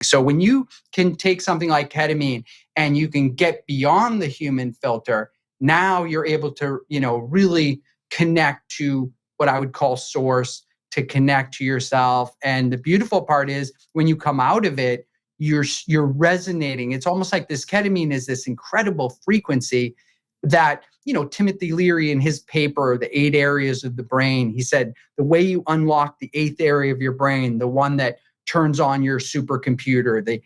So when you can take something like ketamine and you can get beyond the human filter, now you're able to, really connect to what I would call source, to connect to yourself. And the beautiful part is when you come out of it, you're resonating. It's almost like this ketamine is this incredible frequency that, Timothy Leary in his paper, The 8 Areas of the Brain, he said, the way you unlock the 8th area of your brain, the one that turns on your supercomputer, the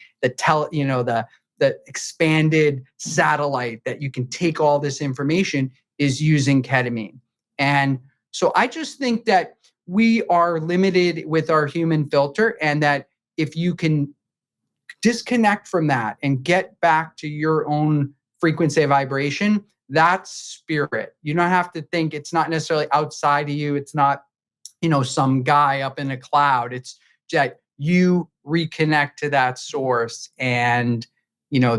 expanded satellite that you can take all this information, is using ketamine. And so I just think that we are limited with our human filter, and that if you can disconnect from that and get back to your own frequency of vibration, that's spirit. You don't have to think, it's not necessarily outside of you. It's not, some guy up in a cloud. It's that you reconnect to that source. And,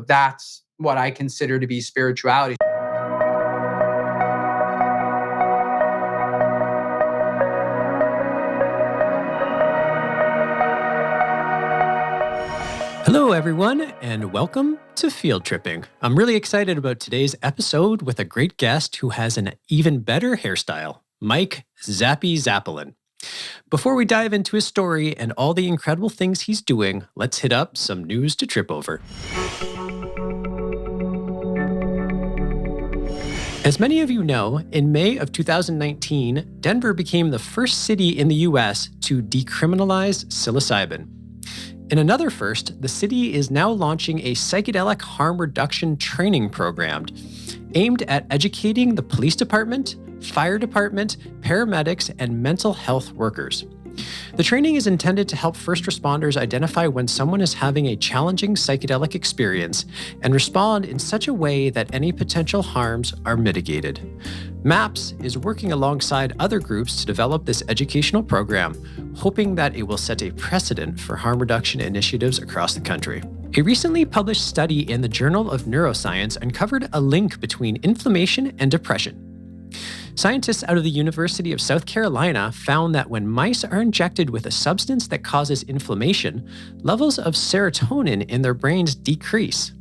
that's what I consider to be spirituality. Hello, everyone, and welcome to Field Tripping. I'm really excited about today's episode with a great guest who has an even better hairstyle, Mike Zapolin. Before we dive into his story and all the incredible things he's doing, let's hit up some news to trip over. As many of you know, in May of 2019, Denver became the first city in the US to decriminalize psilocybin. In another first, the city is now launching a psychedelic harm reduction training program aimed at educating the police department, fire department, paramedics, and mental health workers. The training is intended to help first responders identify when someone is having a challenging psychedelic experience and respond in such a way that any potential harms are mitigated. MAPS is working alongside other groups to develop this educational program, hoping that it will set a precedent for harm reduction initiatives across the country. A recently published study in the Journal of Neuroscience uncovered a link between inflammation and depression. Scientists out of the University of South Carolina found that when mice are injected with a substance that causes inflammation, levels of serotonin in their brains decrease.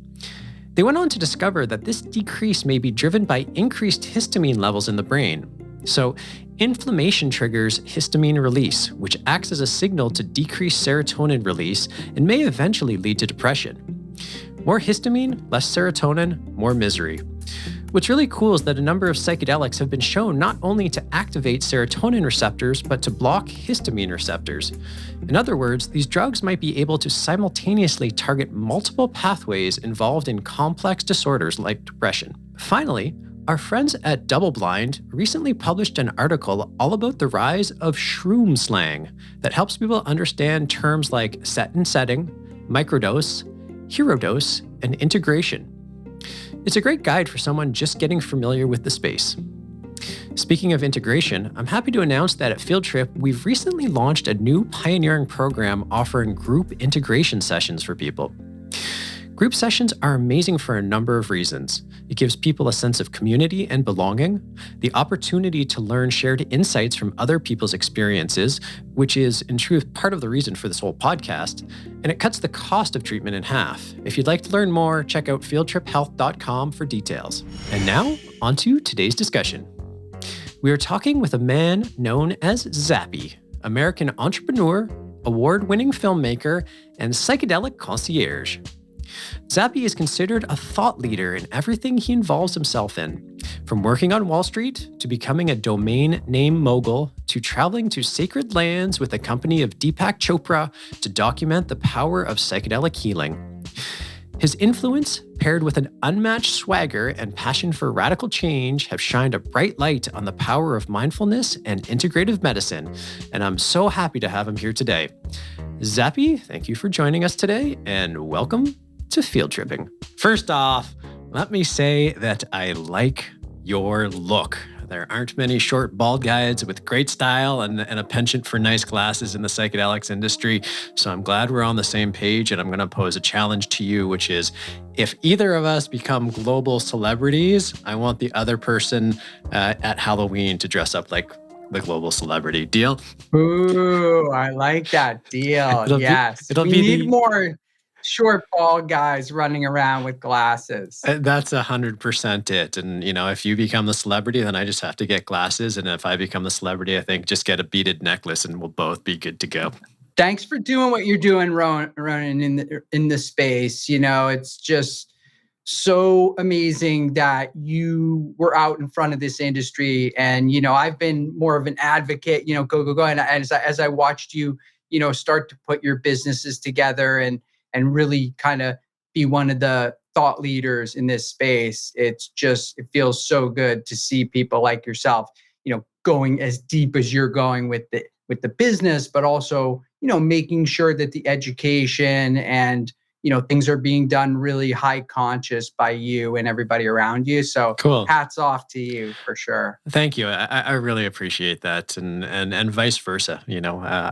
They went on to discover that this decrease may be driven by increased histamine levels in the brain. So, inflammation triggers histamine release, which acts as a signal to decrease serotonin release and may eventually lead to depression. More histamine, less serotonin, more misery. What's really cool is that a number of psychedelics have been shown not only to activate serotonin receptors, but to block histamine receptors. In other words, these drugs might be able to simultaneously target multiple pathways involved in complex disorders like depression. Finally, our friends at Double Blind recently published an article all about the rise of shroom slang that helps people understand terms like set and setting, microdose, hero dose, and integration. It's a great guide for someone just getting familiar with the space. Speaking of integration, I'm happy to announce that at Field Trip, we've recently launched a new pioneering program offering group integration sessions for people. Group sessions are amazing for a number of reasons. It gives people a sense of community and belonging, the opportunity to learn shared insights from other people's experiences, which is, in truth, part of the reason for this whole podcast, and it cuts the cost of treatment in half. If you'd like to learn more, check out fieldtriphealth.com for details. And now, on to today's discussion. We are talking with a man known as Zappy, American entrepreneur, award-winning filmmaker, and psychedelic concierge. Zappy is considered a thought leader in everything he involves himself in, from working on Wall Street to becoming a domain name mogul to traveling to sacred lands with the company of Deepak Chopra to document the power of psychedelic healing. His influence, paired with an unmatched swagger and passion for radical change, have shined a bright light on the power of mindfulness and integrative medicine, and I'm so happy to have him here today. Zappy, thank you for joining us today, and welcome to Field Tripping. First off, let me say that I like your look. There aren't many short, bald guys with great style and a penchant for nice glasses in the psychedelics industry, so I'm glad we're on the same page, and I'm going to pose a challenge to you, which is, if either of us become global celebrities, I want the other person at Halloween to dress up like the global celebrity. Deal? Ooh, I like that deal. Yes. We need more short, bald guys running around with glasses. That's 100% it. And, if you become the celebrity, then I just have to get glasses. And if I become the celebrity, I think just get a beaded necklace and we'll both be good to go. Thanks for doing what you're doing, Ronan, in the space. It's just so amazing that you were out in front of this industry. And, I've been more of an advocate, go. And as I watched you, start to put your businesses together and really kind of be one of the thought leaders in this space, it feels so good to see people like yourself, going as deep as you're going with the business, but also, making sure that the education and, things are being done really high conscious by you and everybody around you. So cool. Hats off to you for sure. Thank you. I really appreciate that. And vice versa.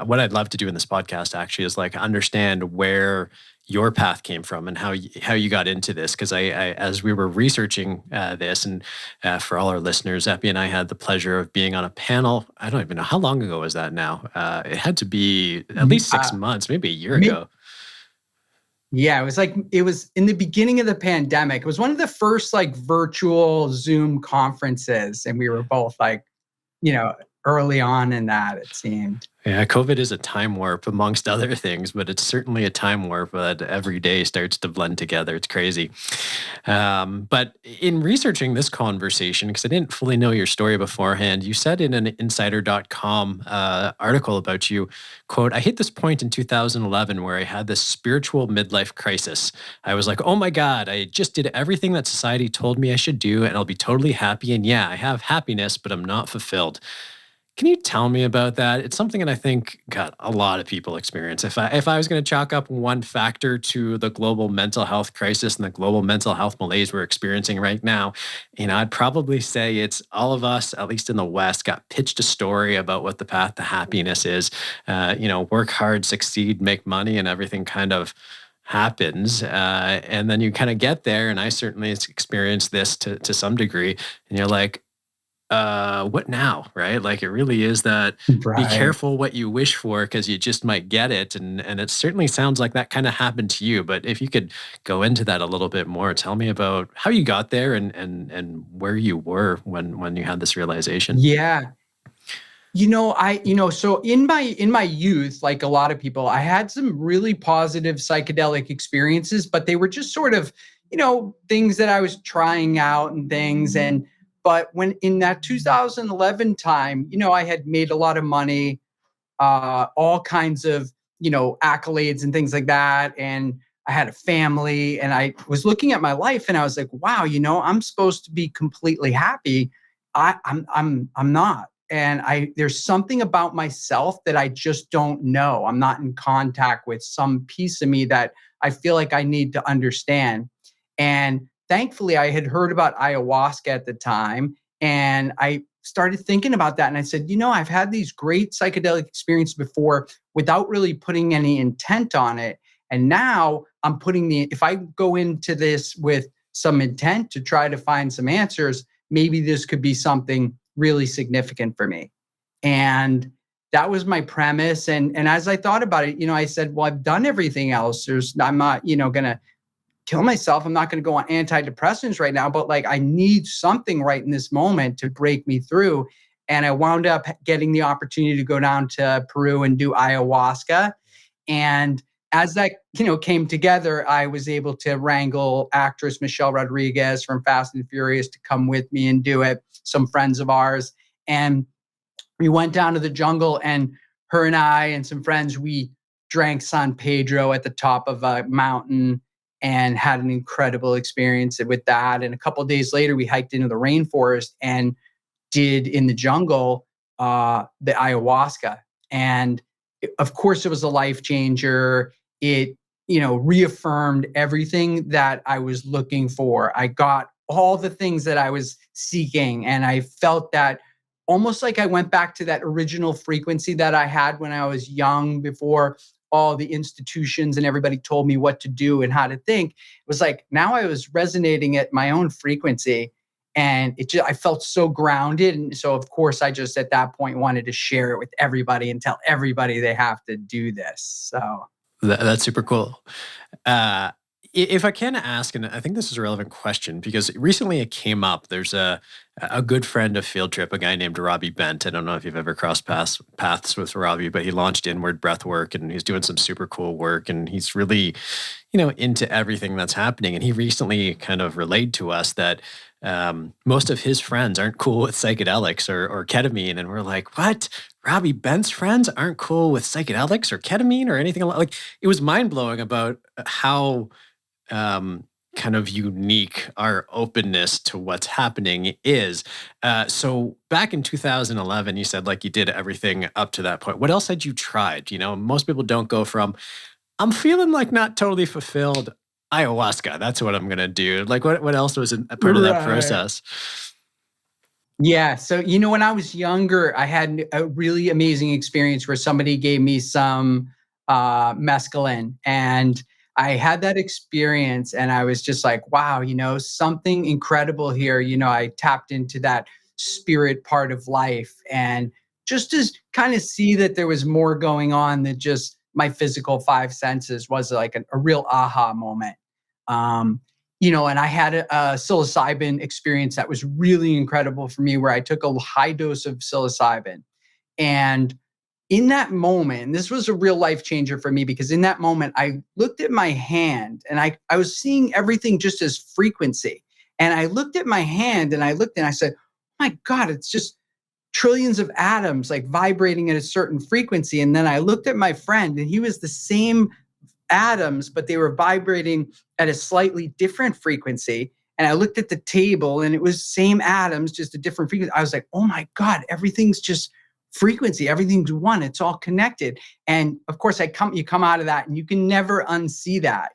What I'd love to do in this podcast actually is like understand where your path came from and how you got into this. Because I as we were researching this, and for all our listeners, Zappy and I had the pleasure of being on a panel. I don't even know how long ago was that now. It had to be at least 6 months, maybe a year ago. Yeah, it was in the beginning of the pandemic. It was one of the first like virtual Zoom conferences, and we were both like, early on in that, it seemed. Yeah, COVID is a time warp amongst other things, but it's certainly a time warp that every day starts to blend together. It's crazy. But in researching this conversation, because I didn't fully know your story beforehand, you said in an insider.com article about you, quote, "I hit this point in 2011 where I had this spiritual midlife crisis. I was like, oh my God, I just did everything that society told me I should do and I'll be totally happy. And yeah, I have happiness, but I'm not fulfilled." Can you tell me about that? It's something that I think, God, a lot of people experience. If I was going to chalk up one factor to the global mental health crisis and the global mental health malaise we're experiencing right now, I'd probably say it's all of us, at least in the West, got pitched a story about what the path to happiness is. Work hard, succeed, make money, and everything kind of happens. And then you kind of get there, and I certainly experienced this to some degree, and you're like, what now, right? Like it really is that be careful what you wish for because you just might get it. And it certainly sounds like that kind of happened to you. But if you could go into that a little bit more, tell me about how you got there and where you were when you had this realization. Yeah. So in my youth, like a lot of people, I had some really positive psychedelic experiences, but they were just sort of, things that I was trying out and things. But when in that 2011 time, I had made a lot of money, all kinds of, accolades and things like that. And I had a family and I was looking at my life and I was like, wow, I'm supposed to be completely happy. I'm not. And there's something about myself that I just don't know. I'm not in contact with some piece of me that I feel like I need to understand. And thankfully, I had heard about ayahuasca at the time, and I started thinking about that. And I said, I've had these great psychedelic experiences before without really putting any intent on it. And now I'm if I go into this with some intent to try to find some answers, maybe this could be something really significant for me. And that was my premise. And as I thought about it, I said, well, I've done everything else. I'm not, going to kill myself. I'm not going to go on antidepressants right now, but like I need something right in this moment to break me through. And I wound up getting the opportunity to go down to Peru and do ayahuasca. And as that, came together, I was able to wrangle actress Michelle Rodriguez from Fast and Furious to come with me and do it. Some friends of ours. And we went down to the jungle, and her and I and some friends, we drank San Pedro at the top of a mountain and had an incredible experience with that. And a couple of days later, we hiked into the rainforest and did in the jungle the ayahuasca. And of course, it was a life changer. It, reaffirmed everything that I was looking for. I got all the things that I was seeking. And I felt that almost like I went back to that original frequency that I had when I was young, before all the institutions and everybody told me what to do and how to think. It was like, now I was resonating at my own frequency, and I felt so grounded. And so of course I just at that point wanted to share it with everybody and tell everybody they have to do this. So That's super cool. Uh, if I can ask, and I think this is a relevant question because recently it came up. There's a good friend of Field Trip, a guy named Robbie Bent. I don't know if you've ever crossed paths with Robbie, but he launched Inward Breathwork, and he's doing some super cool work. And he's really, into everything that's happening. And he recently kind of relayed to us that most of his friends aren't cool with psychedelics or ketamine. And we're like, what? Robbie Bent's friends aren't cool with psychedelics or ketamine or anything like it was mind blowing about how kind of unique our openness to what's happening is. So back in 2011, you said like you did everything up to that point. What else had you tried? Most people don't go from, I'm feeling like not totally fulfilled. Ayahuasca, that's what I'm going to do. Like what else was a part of that Right. process? Yeah. So, when I was younger, I had a really amazing experience where somebody gave me some mescaline, and I had that experience and I was just like, wow, something incredible here. I tapped into that spirit part of life and just to kind of see that there was more going on than just my physical five senses was like a real aha moment. Um, and I had a psilocybin experience that was really incredible for me where I took a high dose of psilocybin. And in that moment, and this was a real life changer for me because in that moment, I looked at my hand and I was seeing everything just as frequency. And I looked at my hand and I said, oh my God, it's just trillions of atoms like vibrating at a certain frequency. And then I looked at my friend and he was the same atoms, but they were vibrating at a slightly different frequency. And I looked at the table and it was same atoms, just a different frequency. I was like, oh my God, everything's just frequency. Everything's one. It's all connected. And of course, you come out of that and you can never unsee that.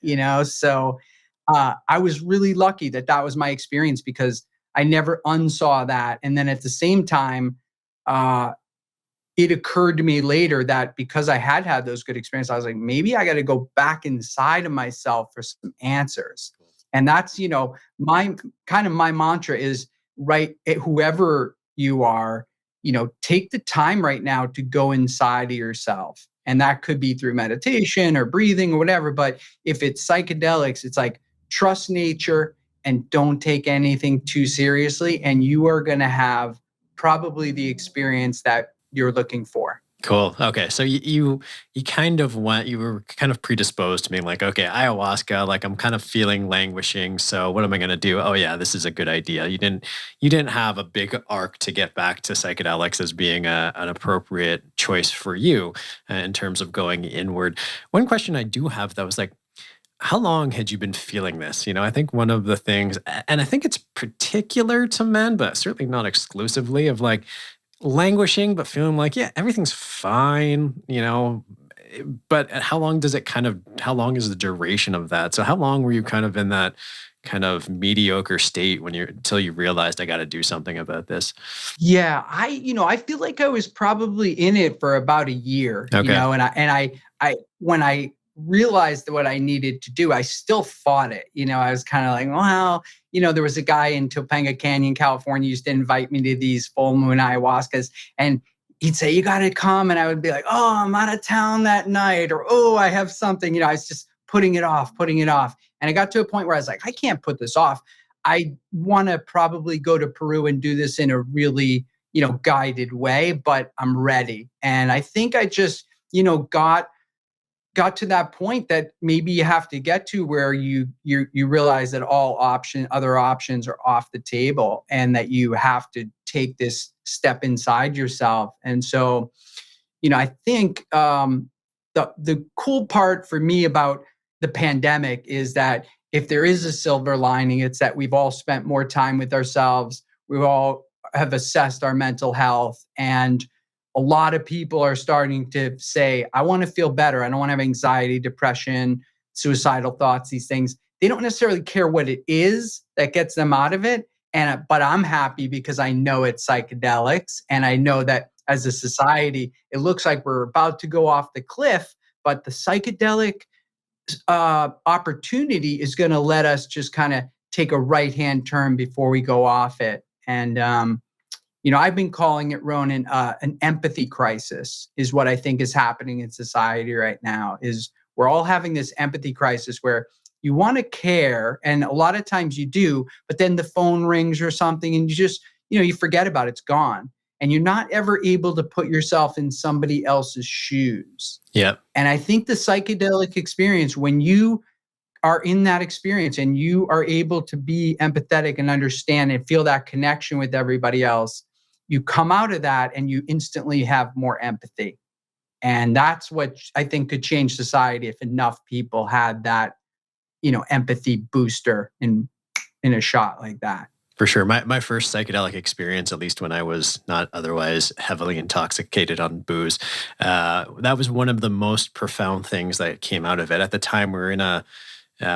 So I was really lucky that was my experience because I never unsaw that. And then at the same time, uh, it occurred to me later that because I had those good experiences, I was like, maybe I got to go back inside of myself for some answers. And that's, my my mantra is right. Whoever you are, take the time right now to go inside of yourself. And that could be through meditation or breathing or whatever. But if it's psychedelics, it's like trust nature and don't take anything too seriously. And you are going to have probably the experience that you're looking for. Cool. Okay. So you kind of you were kind of predisposed to being like, okay, ayahuasca, like I'm kind of feeling languishing. So what am I going to do? Oh yeah, this is a good idea. You didn't have a big arc to get back to psychedelics as being an appropriate choice for you in terms of going inward. One question I do have though is like, how long had you been feeling this? I think one of the things, and I think it's particular to men, but certainly not exclusively, of like languishing, but feeling like, yeah, everything's fine. But how long is the duration of that? So how long were you kind of in that kind of mediocre state until you realized I got to do something about this? Yeah, I feel like I was probably in it for about a year, Okay. and I when I realized what I needed to do, I still fought it. I was kind of like, well, there was a guy in Topanga Canyon, California, used to invite me to these full moon ayahuascas, and he'd say, "You got to come," and I would be like, "Oh, I'm out of town that night," or "Oh, I have something." I was just putting it off, and I got to a point where I was like, "I can't put this off." I want to probably go to Peru and do this in a really, guided way, but I'm ready. And I think I just, got to that point that maybe you have to get to where you realize that other options are off the table and that you have to take this step inside yourself. And so, I think the cool part for me about the pandemic is that if there is a silver lining, it's that we've all spent more time with ourselves. We all have assessed our mental health, and a lot of people are starting to say, I want to feel better. I don't want to have anxiety, depression, suicidal thoughts, these things. They don't necessarily care what it is that gets them out of it. But I'm happy because I know it's psychedelics, and I know that as a society, it looks like we're about to go off the cliff, but the psychedelic opportunity is going to let us just kind of take a right hand turn before we go off it. And I've been calling it, Ronan, an empathy crisis is what I think is happening in society right now. Is we're all having this empathy crisis where you want to care, and a lot of times you do, but then the phone rings or something and you just, you forget about it, it's gone. And you're not ever able to put yourself in somebody else's shoes. Yep. And I think the psychedelic experience, when you are in that experience and you are able to be empathetic and understand and feel that connection with everybody else, you come out of that and you instantly have more empathy. And that's what I think could change society if enough people had that, empathy booster in a shot like that. For sure. My first psychedelic experience, at least when I was not otherwise heavily intoxicated on booze, that was one of the most profound things that came out of it. At the time, we were in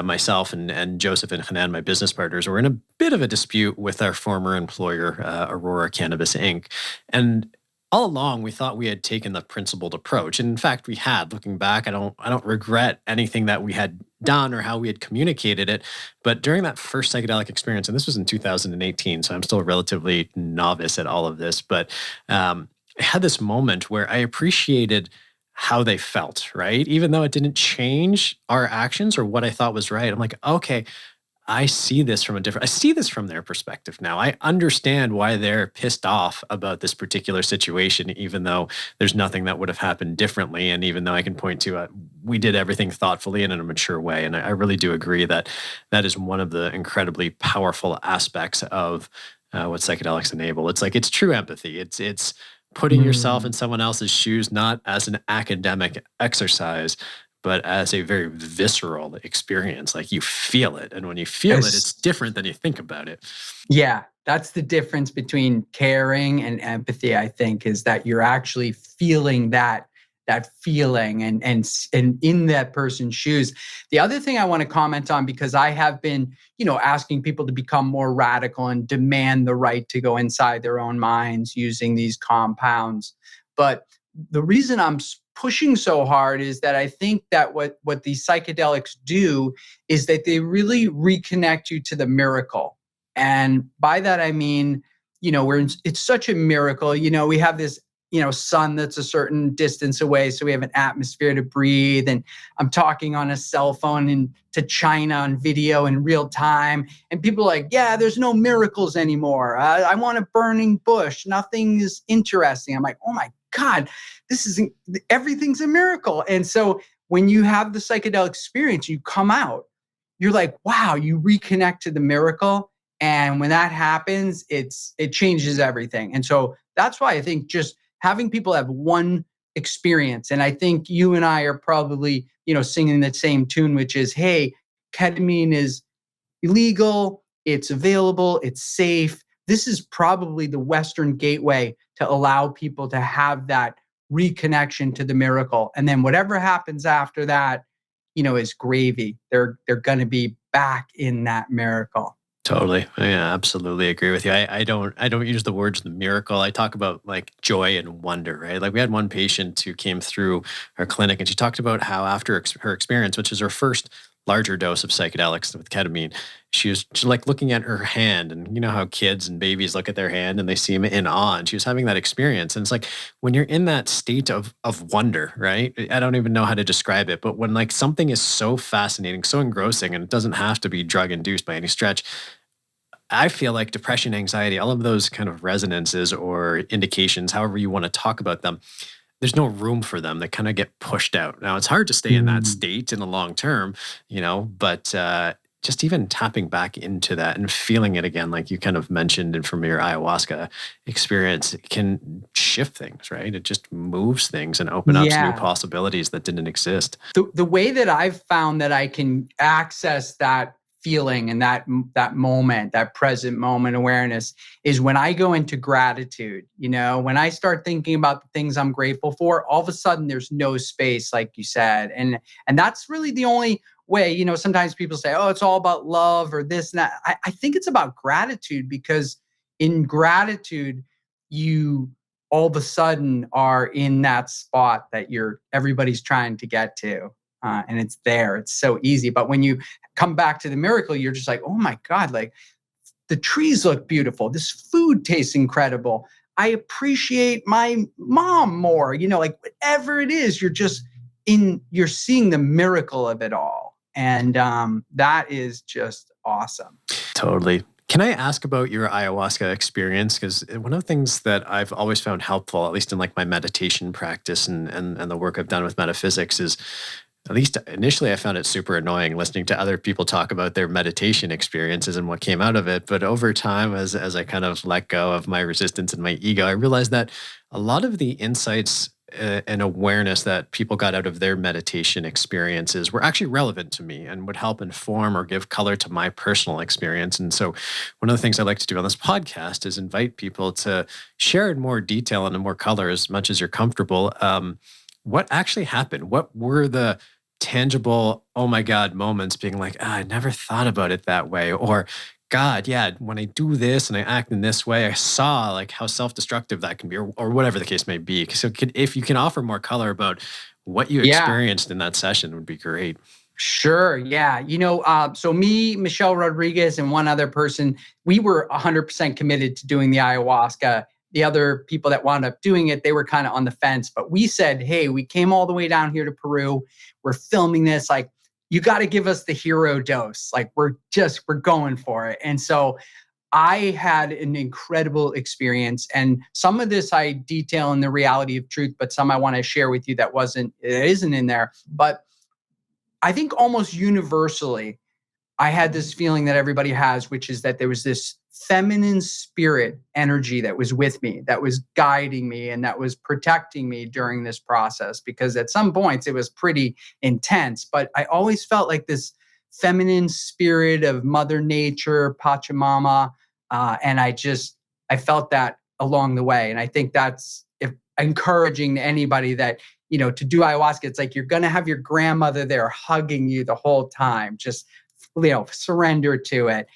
myself and Joseph and Hanan, my business partners, were in a bit of a dispute with our former employer, Aurora Cannabis Inc. And all along, we thought we had taken the principled approach. And in fact, we had. Looking back, I don't regret anything that we had done or how we had communicated it. But during that first psychedelic experience, and this was in 2018, so I'm still relatively novice at all of this, but I had this moment where I appreciated how they felt, right? Even though it didn't change our actions or what I thought was right. I'm like, okay, I see this from their perspective now. I understand why they're pissed off about this particular situation, even though there's nothing that would have happened differently. And even though I can point to we did everything thoughtfully and in a mature way. And I really do agree that that is one of the incredibly powerful aspects of what psychedelics enable. It's true empathy. It's putting yourself in someone else's shoes, not as an academic exercise, but as a very visceral experience. Like you feel it. And when you feel it, it's different than you think about it. Yeah, that's the difference between caring and empathy, I think, is that you're actually feeling that feeling and in that person's shoes. The other thing I want to comment on, because I have been, asking people to become more radical and demand the right to go inside their own minds using these compounds. But the reason I'm pushing so hard is that I think that what these psychedelics do is that they really reconnect you to the miracle. And by that, I mean, it's such a miracle. We have this, sun that's a certain distance away. So we have an atmosphere to breathe. And I'm talking on a cell phone to China on video in real time. And people are like, yeah, there's no miracles anymore. I want a burning bush. Nothing is interesting. I'm like, oh my God, everything's a miracle. And so when you have the psychedelic experience, you come out, you're like, wow, you reconnect to the miracle. And when that happens, it changes everything. And so that's why I think just having people have one experience, and I think you and I are probably, singing that same tune, which is, hey, ketamine is illegal, it's available, it's safe. This is probably the Western gateway to allow people to have that reconnection to the miracle. And then whatever happens after that, is gravy. They're going to be back in that miracle. Totally. Yeah, absolutely agree with you. I don't use the words the miracle. I talk about like joy and wonder, right? Like we had one patient who came through our clinic and she talked about how after her experience, which is her first larger dose of psychedelics with ketamine, she was like looking at her hand, and you know how kids and babies look at their hand and they seem in awe, and she was having that experience. And it's like when you're in that state of wonder, right? I don't even know how to describe it, but when like something is so fascinating, so engrossing, and it doesn't have to be drug induced by any stretch, I feel like depression, anxiety, all of those kind of resonances or indications, however you want to talk about them, there's no room for them. They kind of get pushed out. Now, it's hard to stay in that state in the long term, but just even tapping back into that and feeling it again, like you kind of mentioned and from your ayahuasca experience, it can shift things, right? It just moves things and open up new possibilities that didn't exist. The way that I've found that I can access that feeling and that moment, that present moment awareness, is when I go into gratitude. When I start thinking about the things I'm grateful for, all of a sudden there's no space, like you said. And that's really the only way. Sometimes people say, oh, it's all about love or this and that. I think it's about gratitude, because in gratitude, you all of a sudden are in that spot that everybody's trying to get to. And it's there. It's so easy. But when you come back to the miracle, you're just like, oh my God, like the trees look beautiful. This food tastes incredible. I appreciate my mom more, like whatever it is, you're just you're seeing the miracle of it all. And that is just awesome. Totally. Can I ask about your ayahuasca experience? Because one of the things that I've always found helpful, at least in like my meditation practice and the work I've done with metaphysics, is at least initially I found it super annoying listening to other people talk about their meditation experiences and what came out of it. But over time, as I kind of let go of my resistance and my ego, I realized that a lot of the insights and awareness that people got out of their meditation experiences were actually relevant to me and would help inform or give color to my personal experience. And so one of the things I like to do on this podcast is invite people to share in more detail and in more color as much as you're comfortable. What actually happened? What were the tangible, oh my God, moments being like, I never thought about it that way? Or God, yeah, when I do this and I act in this way, I saw like how self-destructive that can be, or whatever the case may be. So if you can offer more color about what you Yeah. experienced in that session would be great. Sure. Yeah. So me, Michelle Rodriguez, and one other person, we were 100% committed to doing the ayahuasca. The other people that wound up doing it, they were kind of on the fence. But we said, hey, we came all the way down here to Peru. We're filming this. Like, you got to give us the hero dose. Like, we're going for it. And so I had an incredible experience. And some of this I detail in the Reality of Truth, but some I want to share with you that isn't in there. But I think almost universally, I had this feeling that everybody has, which is that there was this feminine spirit energy that was with me, that was guiding me, and that was protecting me during this process. Because at some points it was pretty intense, but I always felt like this feminine spirit of Mother Nature, Pachamama, and I felt that along the way. And I think that's encouraging to anybody that, to do ayahuasca. It's like you're going to have your grandmother there hugging you the whole time. Just, surrender to it.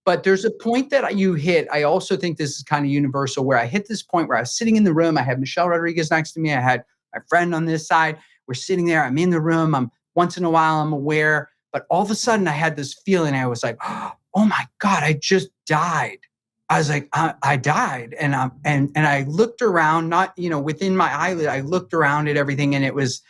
But there's a point that you hit. I also think this is kind of universal, where I hit this point where I was sitting in the room. I had Michelle Rodriguez next to me. I had my friend on this side. We're sitting there. I'm in the room. Once in a while, I'm aware. But all of a sudden, I had this feeling. I was like, oh my God, I just died. I was like, I died. And I looked around, not, within my eyelid, I looked around at everything, and it was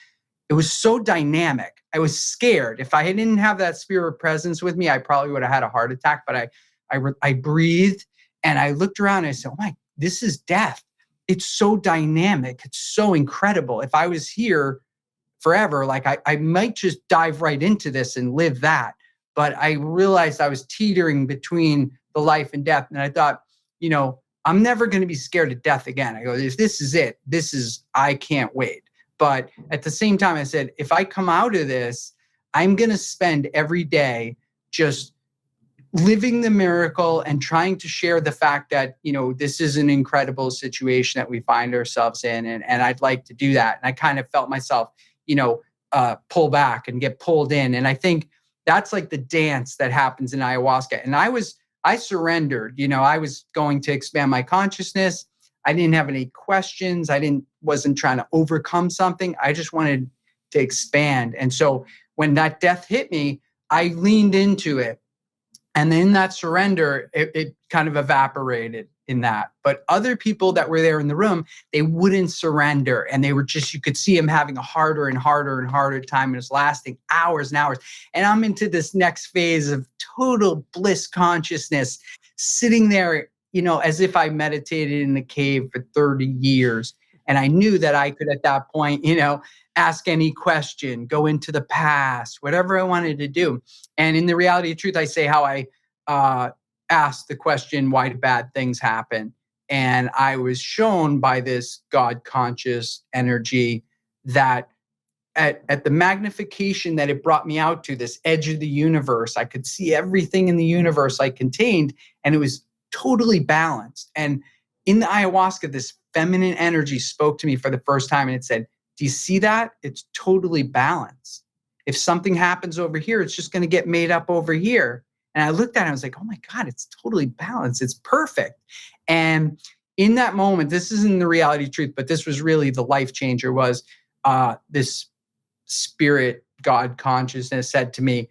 so dynamic. I was scared. If I didn't have that spirit presence with me, I probably would have had a heart attack. But I breathed, and I looked around, and I said, oh this is death. It's so dynamic. It's so incredible. If I was here forever, like I might just dive right into this and live that. But I realized I was teetering between the life and death. And I thought, I'm never going to be scared of death again. I go, if this is it, I can't wait. But at the same time, I said, if I come out of this, I'm going to spend every day just living the miracle and trying to share the fact that, this is an incredible situation that we find ourselves in. And I'd like to do that. And I kind of felt myself, pull back and get pulled in. And I think that's like the dance that happens in ayahuasca. And I surrendered. I was going to expand my consciousness. I didn't have any questions. Wasn't trying to overcome something. I just wanted to expand. And so when that death hit me, I leaned into it. And in that surrender, it kind of evaporated in that. But other people that were there in the room, they wouldn't surrender. And they were you could see them having a harder and harder and harder time. And it was lasting hours and hours. And I'm into this next phase of total bliss consciousness, sitting there, as if I meditated in a cave for 30 years. And I knew that I could, at that point, ask any question, go into the past, whatever I wanted to do. And in the Reality of Truth, I say how I asked the question, why do bad things happen? And I was shown by this God conscious energy that at the magnification that it brought me out to, this edge of the universe, I could see everything in the universe I contained, and it was totally balanced. And in the ayahuasca, this feminine energy spoke to me for the first time, and it said, do you see that? It's totally balanced. If something happens over here, it's just going to get made up over here. And I looked at it and I was like, oh my God, it's totally balanced. It's perfect. And in that moment, this isn't the Reality of Truth, but this was really the life changer, was this spirit, God consciousness said to me,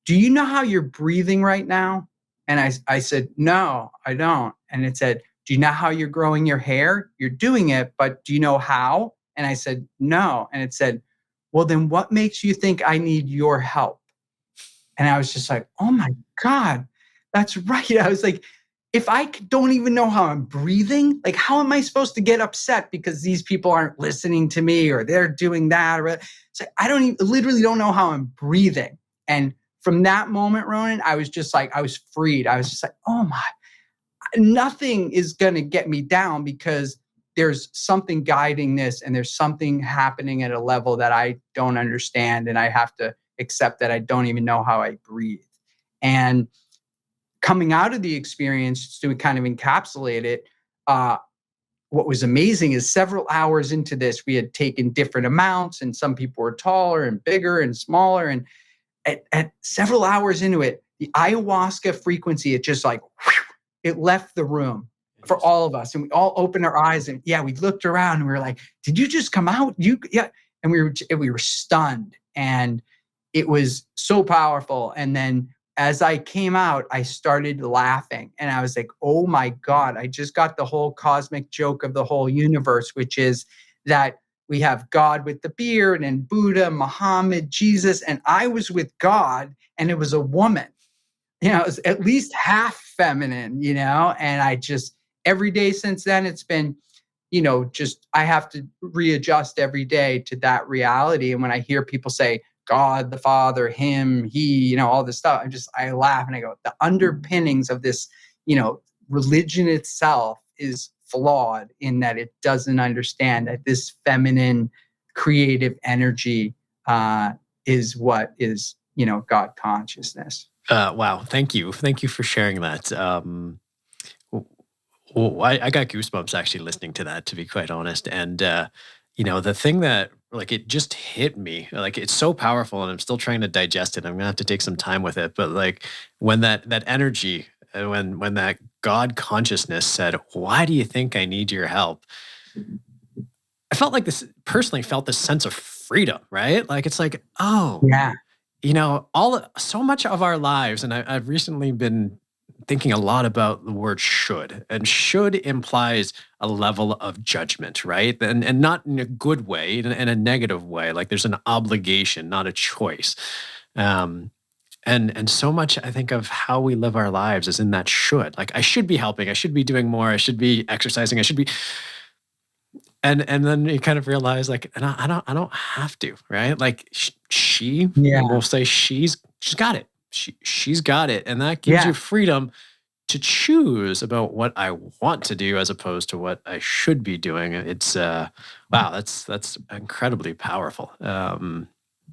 do you know how you're breathing right now? And I said, no, I don't. And it said, do you know how you're growing your hair? You're doing it, but do you know how? And I said, no. And it said, well, then what makes you think I need your help? And I was just like, oh my God, that's right. I was like, if I don't even know how I'm breathing, like how am I supposed to get upset because these people aren't listening to me or they're doing that? Or it's like, I don't even, literally don't know how I'm breathing. And from that moment, Ronan, I was just like, I was freed. I was just like, oh my, nothing is going to get me down because there's something guiding this and there's something happening at a level that I don't understand. And I have to accept that I don't even know how I breathe. And coming out of the experience, to kind of encapsulate it, what was amazing is several hours into this, we had taken different amounts, and some people were taller and bigger and smaller. And at several hours into it, the ayahuasca frequency, it just like, whew, it left the room for all of us. And we all opened our eyes and we looked around and we were like, did you just come out? Yeah. And we were stunned, and it was so powerful. And then as I came out, I started laughing and I was like, oh my God, I just got the whole cosmic joke of the whole universe, which is that we have God with the beard and Buddha, Muhammad, Jesus, and I was with God and it was a woman. It was at least half feminine, and I just, every day since then, it's been, just, I have to readjust every day to that reality. And when I hear people say, God, the Father, him, he, all this stuff, I laugh and I go, the underpinnings of this, religion itself is flawed in that it doesn't understand that this feminine creative energy is what is, God consciousness. Wow. Thank you. Thank you for sharing that. I got goosebumps actually listening to that, to be quite honest. And, the thing that like, it just hit me, like, it's so powerful and I'm still trying to digest it. I'm gonna have to take some time with it. But like when that energy, when that God consciousness said, why do you think I need your help? I felt like personally felt this sense of freedom, right? Like, it's like, oh, Yeah. So much of our lives, and I've recently been thinking a lot about the word should, and should implies a level of judgment, right? And not in a good way, in a negative way. Like there's an obligation, not a choice. And so much, I think, of how we live our lives is in that should. Like, I should be helping, I should be doing more, I should be exercising, I should be. And then you kind of realize, like, and I don't have to, right? Like we'll say she's got it. She's got it, and that gives you freedom to choose about what I want to do as opposed to what I should be doing. It's wow, that's incredibly powerful.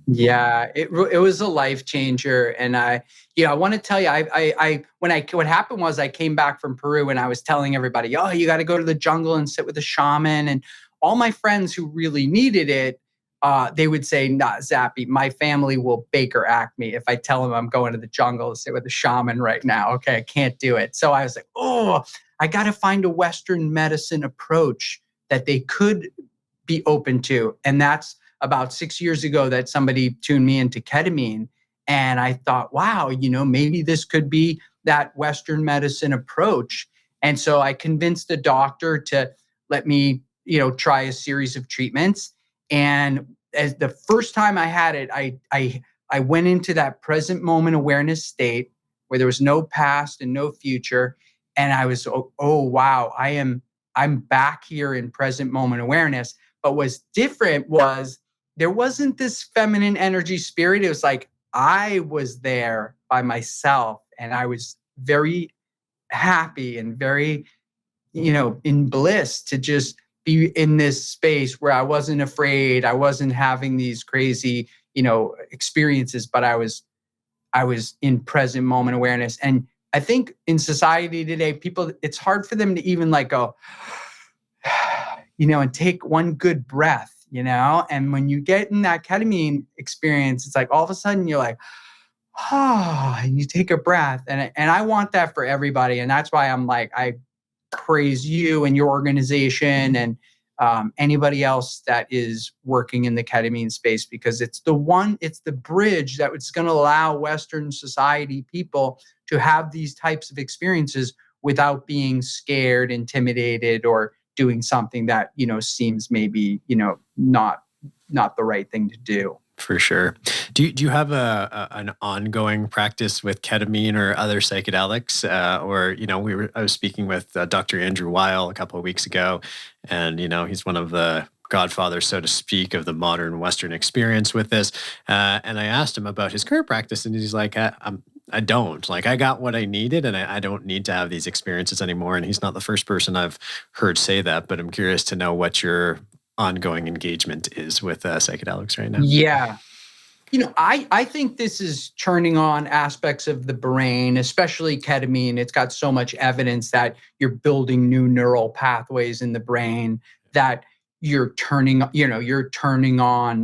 Yeah, it was a life changer, and I want to tell you, what happened was I came back from Peru and I was telling everybody, oh, you got to go to the jungle and sit with a shaman, and all my friends who really needed it, they would say, nah, Zappy, my family will Baker act me if I tell them I'm going to the jungle to sit with a shaman right now. Okay, I can't do it. So I was like, oh, I got to find a Western medicine approach that they could be open to, and that's about 6 years ago that somebody tuned me into ketamine. And I thought, wow, maybe this could be that Western medicine approach. And so I convinced the doctor to let me, try a series of treatments. And as the first time I had it, I went into that present moment awareness state where there was no past and no future. And I was, oh wow, I'm back here in present moment awareness. But what's different was there wasn't this feminine energy spirit. It was like I was there by myself, and I was very happy and very, in bliss to just be in this space where I wasn't afraid. I wasn't having these crazy, experiences, but I was in present moment awareness. And I think in society today, people, it's hard for them to even like go, and take one good breath. And when you get in that ketamine experience, it's like all of a sudden you're like, and you take a breath. And I want that for everybody. And that's why I'm like, I praise you and your organization and anybody else that is working in the ketamine space, because it's the bridge that it's going to allow Western society people to have these types of experiences without being scared, intimidated, or doing something that, seems maybe, not not the right thing to do. For sure. Do you have an ongoing practice with ketamine or other psychedelics? I was speaking with Dr. Andrew Weil a couple of weeks ago, and he's one of the godfathers, so to speak, of the modern Western experience with this. And I asked him about his current practice, and he's like, I don't. Like, I got what I needed, and I don't need to have these experiences anymore. And he's not the first person I've heard say that, but I'm curious to know what your ongoing engagement is with psychedelics right now. Yeah. I think this is turning on aspects of the brain, especially ketamine. It's got so much evidence that you're building new neural pathways in the brain, that you're turning on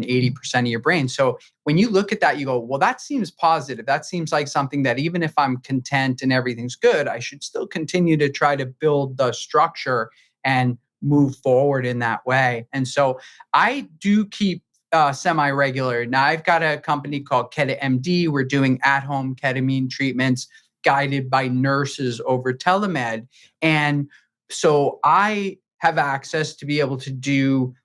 80% of your brain. So when you look at that, you go, well, that seems positive. That seems like something that even if I'm content and everything's good, I should still continue to try to build the structure and move forward in that way. And so I do keep semi-regular. Now I've got a company called KetaMD. We're doing at-home ketamine treatments guided by nurses over telemed. And so I have access to be able to do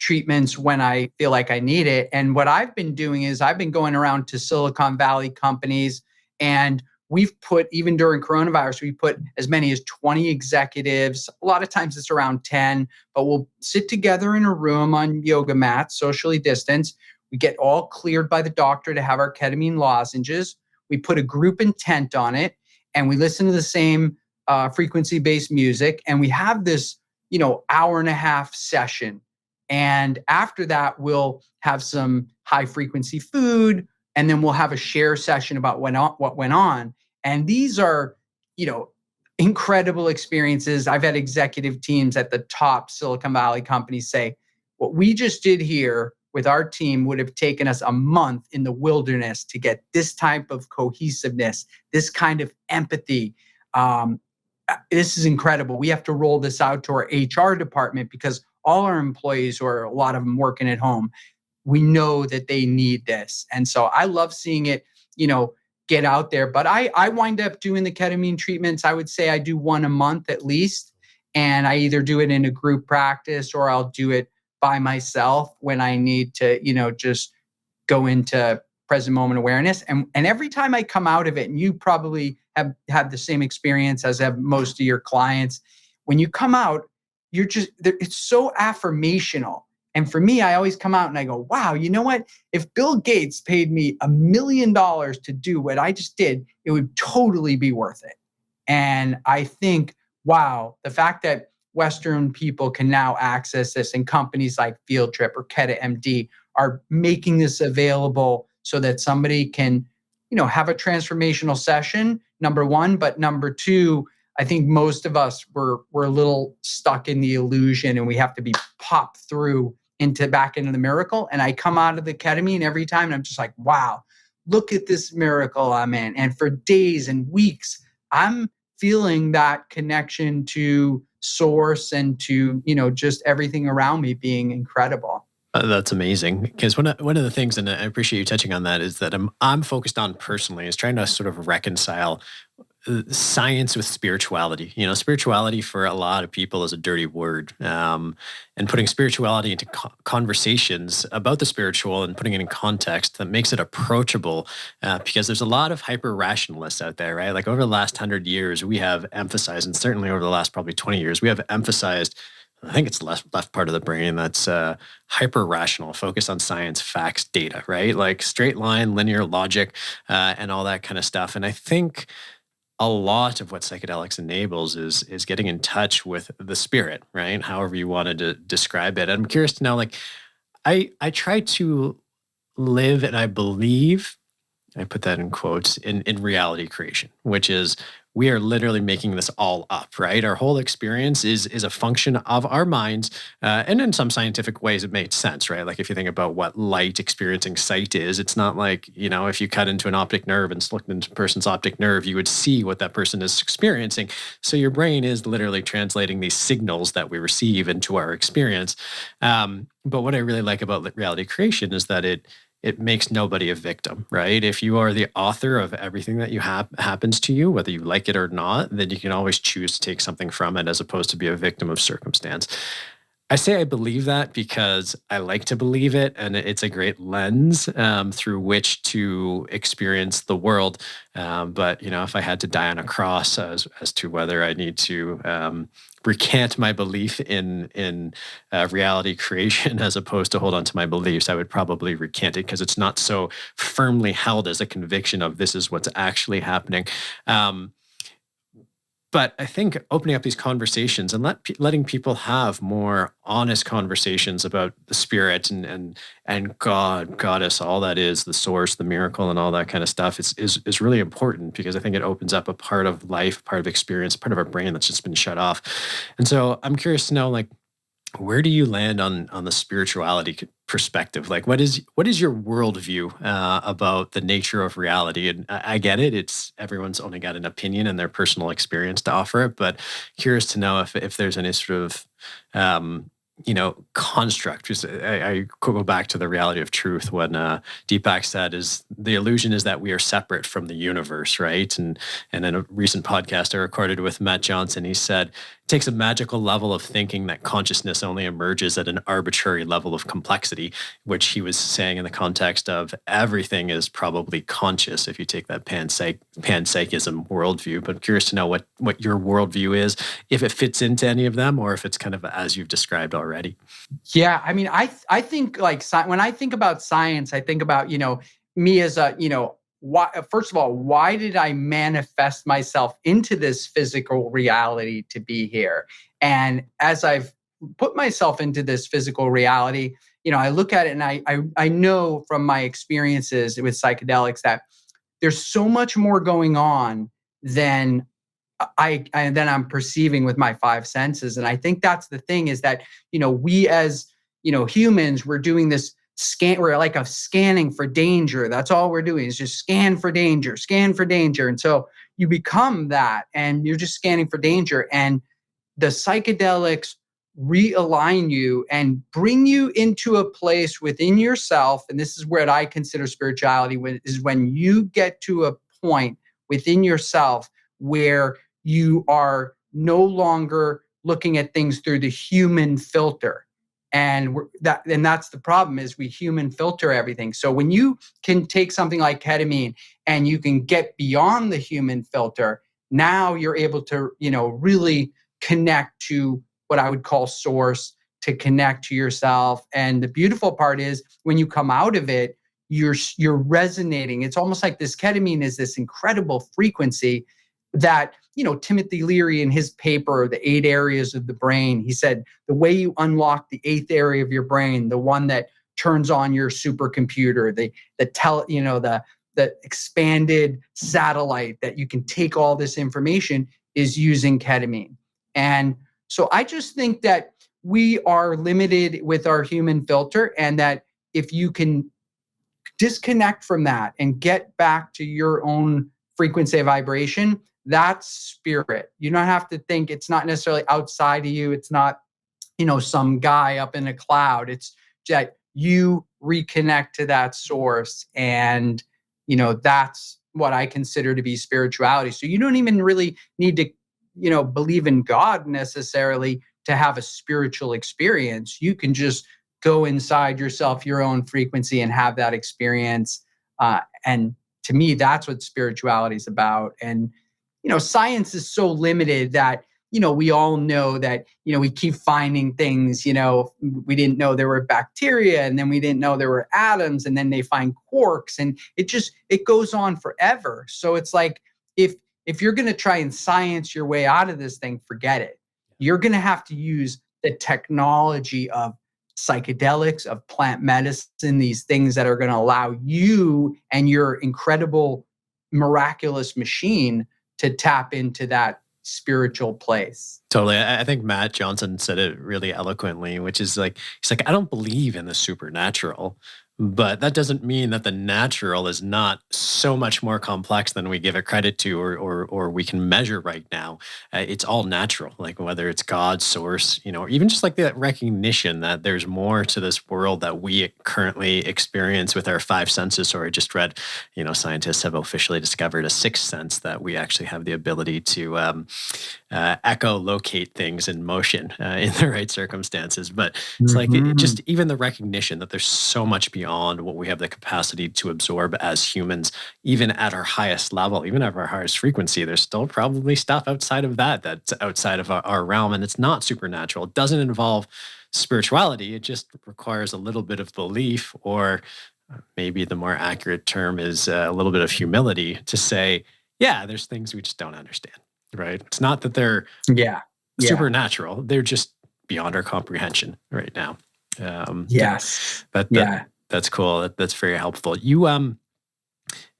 treatments when I feel like I need it. And what I've been doing is I've been going around to Silicon Valley companies, and we've put, even during coronavirus, we put as many as 20 executives. A lot of times it's around 10, but we'll sit together in a room on yoga mats, socially distanced. We get all cleared by the doctor to have our ketamine lozenges. We put a group intent on it, and we listen to the same frequency-based music. And we have this, hour and a half session. And after that, we'll have some high frequency food, and then we'll have a share session about what went on. And these are, incredible experiences. I've had executive teams at the top Silicon Valley companies say, what we just did here with our team would have taken us a month in the wilderness to get this type of cohesiveness, this kind of empathy. This is incredible. We have to roll this out to our HR department because all our employees, or a lot of them working at home, we know that they need this. And so I love seeing it, get out there. But I wind up doing the ketamine treatments. I would say I do one a month at least. And I either do it in a group practice or I'll do it by myself when I need to, just go into present moment awareness. And every time I come out of it, and you probably have had the same experience as have most of your clients, when you come out, it's so affirmational. And for me, I always come out and I go, wow, you know what? If Bill Gates paid me $1 million to do what I just did, it would totally be worth it. And I think, wow, the fact that Western people can now access this, and companies like Field Trip or KetaMD are making this available so that somebody can, have a transformational session, number one. But number two, I think most of us we're a little stuck in the illusion, and we have to be popped through back into the miracle. And I come out of the ketamine every time, and I'm just like, wow, look at this miracle I'm in. And for days and weeks, I'm feeling that connection to source and to, just everything around me being incredible. That's amazing, because one of the things, and I appreciate you touching on that, is that I'm focused on personally is trying to sort of reconcile science with spirituality. Spirituality for a lot of people is a dirty word, and putting spirituality into conversations about the spiritual and putting it in context that makes it approachable, because there's a lot of hyper rationalists out there, right? Like over the last 100 years, we have emphasized, and certainly over the last probably 20 years, we have emphasized, I think it's the left part of the brain that's hyper rational, focused on science, facts, data, right? Like straight line, linear logic, and all that kind of stuff. And I think a lot of what psychedelics enables is getting in touch with the spirit, right? However you wanted to describe it. I'm curious to know, like, I try to live, and I believe, I put that in quotes, in reality creation, which is we are literally making this all up, right? Our whole experience is a function of our minds. And in some scientific ways, it makes sense, right? Like if you think about what light experiencing sight is, it's not like, if you cut into an optic nerve and looked into a person's optic nerve, you would see what that person is experiencing. So your brain is literally translating these signals that we receive into our experience. But what I really like about reality creation is that it makes nobody a victim, right? If you are the author of everything that happens to you, whether you like it or not, then you can always choose to take something from it as opposed to be a victim of circumstance. I say I believe that because I like to believe it, and it's a great lens through which to experience the world. But if I had to die on a cross as to whether I need to recant my belief in reality creation as opposed to hold on to my beliefs, I would probably recant it because it's not so firmly held as a conviction of this is what's actually happening. Um, but I think opening up these conversations and letting people have more honest conversations about the spirit and God, goddess, all that is, the source, the miracle, and all that kind of stuff is really important because I think it opens up a part of life, part of experience, part of our brain that's just been shut off. And so I'm curious to know, like, where do you land on the spirituality perspective? Like, what is your worldview about the nature of reality? And I get it; it's everyone's only got an opinion and their personal experience to offer it. But curious to know if there's any sort of construct. Because I go back to the reality of truth when Deepak said, "Is the illusion is that we are separate from the universe, right?" And in a recent podcast I recorded with Matt Johnson, he said, "It takes a magical level of thinking that consciousness only emerges at an arbitrary level of complexity," which he was saying in the context of everything is probably conscious if you take that panpsychism worldview. But I'm curious to know what your worldview is, if it fits into any of them, or if it's kind of as you've described already. Yeah, I mean, I think like when I think about science, I think about me as a why. First of all, why did I manifest myself into this physical reality to be here? And as I've put myself into this physical reality, I look at it and I know from my experiences with psychedelics that there's so much more going on than then I'm perceiving with my five senses. And I think that's the thing is that, we as, humans, we're doing this we're like a scanning for danger. That's all we're doing is just scan for danger, scan for danger. And so you become that and you're just scanning for danger. And the psychedelics realign you and bring you into a place within yourself. And this is where I consider spirituality is when you get to a point within yourself where you are no longer looking at things through the human filter. And that's the problem is we human filter everything. So when you can take something like ketamine and you can get beyond the human filter, now you're able to, really connect to what I would call source, to connect to yourself. And the beautiful part is when you come out of it, you're resonating. It's almost like this ketamine is this incredible frequency that, Timothy Leary in his paper, The 8 Areas of the Brain, he said, the way you unlock the 8th area of your brain, the one that turns on your supercomputer, the expanded satellite that you can take all this information is using ketamine. And so I just think that we are limited with our human filter and that if you can disconnect from that and get back to your own frequency vibration, that's spirit. You don't have to think it's not necessarily outside of you. It's not, some guy up in a cloud. It's that you reconnect to that source. And, that's what I consider to be spirituality. So you don't even really need to, believe in God necessarily to have a spiritual experience. You can just go inside yourself, your own frequency, and have that experience. And to me, that's what spirituality is about. And science is so limited that, we all know that, we keep finding things, we didn't know there were bacteria and then we didn't know there were atoms and then they find quarks and it goes on forever. So it's like, if you're going to try and science your way out of this thing, forget it. You're going to have to use the technology of psychedelics, of plant medicine, these things that are going to allow you and your incredible, miraculous machine to tap into that spiritual place. Totally. I think Matt Johnson said it really eloquently, which is like, he's like, I don't believe in the supernatural, But that doesn't mean that the natural is not so much more complex than we give it credit to, or we can measure right now. It's all natural, like whether it's God, source, or even just like that recognition that there's more to this world that we currently experience with our five senses. Or I just read, scientists have officially discovered a sixth sense, that we actually have the ability to echolocate things in motion in the right circumstances. But it's like just even the recognition that there's so much beyond what we have the capacity to absorb as humans, even at our highest level, even at our highest frequency. There's still probably stuff outside of that's outside of our realm, and it's not supernatural. It doesn't involve spirituality. It just requires a little bit of belief, or maybe the more accurate term is a little bit of humility to say, yeah, there's things we just don't understand, right? It's not that they're Yeah. supernatural. They're just beyond our comprehension right now. Yes. That's cool. That's very helpful. You,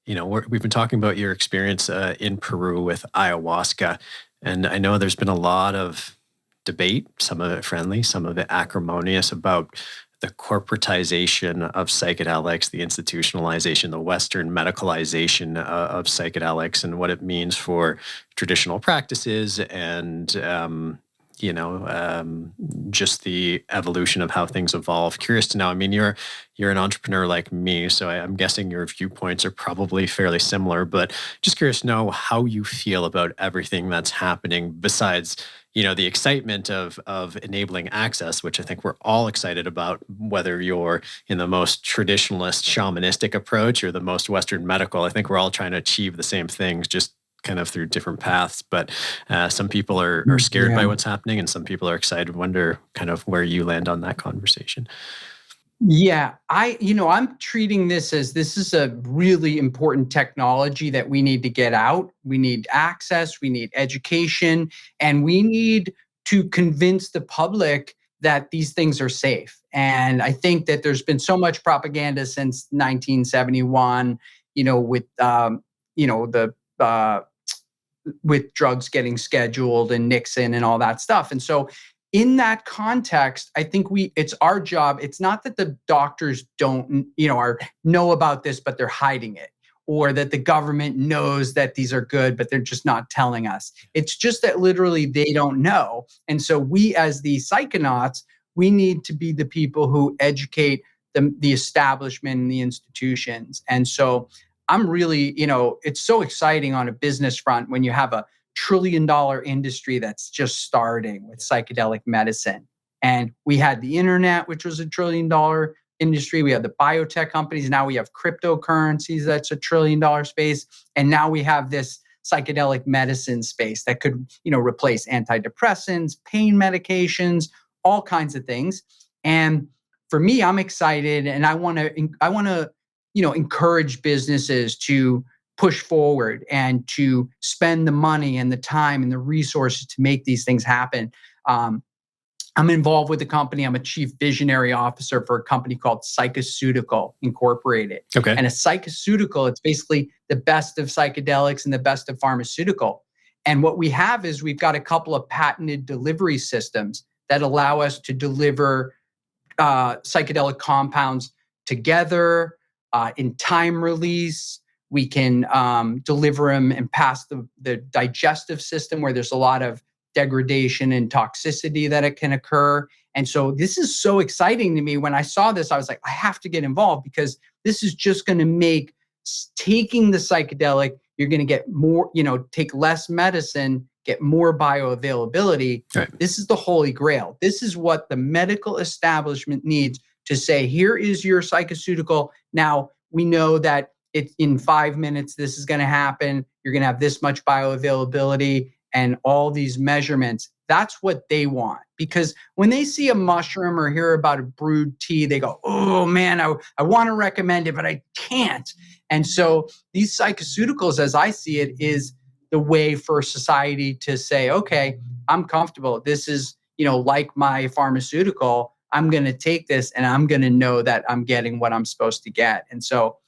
we've been talking about your experience in Peru with ayahuasca, and I know there's been a lot of debate, some of it friendly, some of it acrimonious, about the corporatization of psychedelics, the institutionalization, the Western medicalization of psychedelics, and what it means for traditional practices and just the evolution of how things evolve. Curious to know. I mean, you're an entrepreneur like me, so I'm guessing your viewpoints are probably fairly similar. But just curious to know how you feel about everything that's happening. Besides, the excitement of enabling access, which I think we're all excited about, whether you're in the most traditionalist shamanistic approach or the most Western medical. I think we're all trying to achieve the same things, just kind of through different paths. But some people are scared by what's happening, and some people are excited. Wonder kind of where you land on that conversation. Yeah, I'm treating this is a really important technology that we need to get out. We need access, we need education, and we need to convince the public that these things are safe. And I think that there's been so much propaganda since 1971, with drugs getting scheduled and Nixon and all that stuff. And so in that context, I think it's our job. It's not that the doctors don't, know about this, but they're hiding it, or that the government knows that these are good, but they're just not telling us. It's just that literally they don't know. And so we, as the psychonauts, we need to be the people who educate the establishment and the institutions. And so I'm really, it's so exciting on a business front when you have a $1 trillion industry that's just starting with psychedelic medicine. And we had the internet, which was $1 trillion industry. We have the biotech companies. Now we have cryptocurrencies. That's $1 trillion space. And now we have this psychedelic medicine space that could, replace antidepressants, pain medications, all kinds of things. And for me, I'm excited, and I want to, encourage businesses to push forward and to spend the money and the time and the resources to make these things happen. I'm involved with the company. I'm a chief visionary officer for a company called Psychoceutical Incorporated. Okay. And a psychoceutical, it's basically the best of psychedelics and the best of pharmaceutical. And what we have is we've got a couple of patented delivery systems that allow us to deliver psychedelic compounds together in time release. We can deliver them and pass the digestive system, where there's a lot of degradation and toxicity that it can occur. And so this is so exciting to me. When I saw this, I was like, I have to get involved, because this is just going to make taking the psychedelic, you're going to get more, take less medicine, get more bioavailability. Right. This is the holy grail. This is what the medical establishment needs to say, here is your psychoceutical. Now, we know that it's in 5 minutes, this is going to happen. You're going to have this much bioavailability and all these measurements. That's what they want. Because when they see a mushroom or hear about a brewed tea, they go, oh man, I want to recommend it, but I can't. And so these psychoceuticals, as I see it, is the way for society to say, okay, I'm comfortable. This is, like my pharmaceutical. I'm going to take this and I'm going to know that I'm getting what I'm supposed to get. And so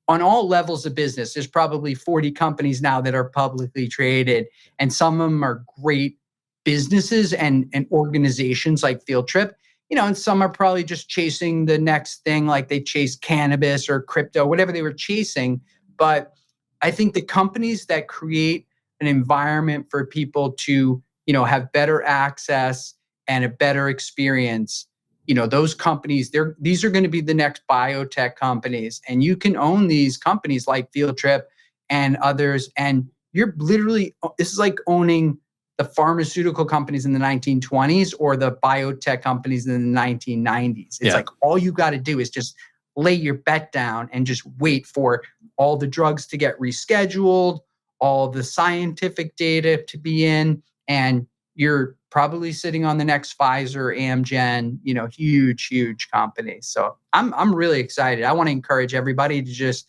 on all levels of business, there's probably 40 companies now that are publicly traded, and some of them are great businesses and organizations like Field Trip. and some are probably just chasing the next thing, like they chase cannabis or crypto, whatever they were chasing. But I think the companies that create an environment for people to, have better access and a better experience, those companies, these are going to be the next biotech companies. And you can own these companies like Field Trip and others. And you're literally, this is like owning the pharmaceutical companies in the 1920s or the biotech companies in the 1990s. It's like all you got to do is just lay your bet down and just wait for all the drugs to get rescheduled, all the scientific data to be in, and you're probably sitting on the next Pfizer, Amgen, huge companies. So I'm really excited. I want to encourage everybody to just,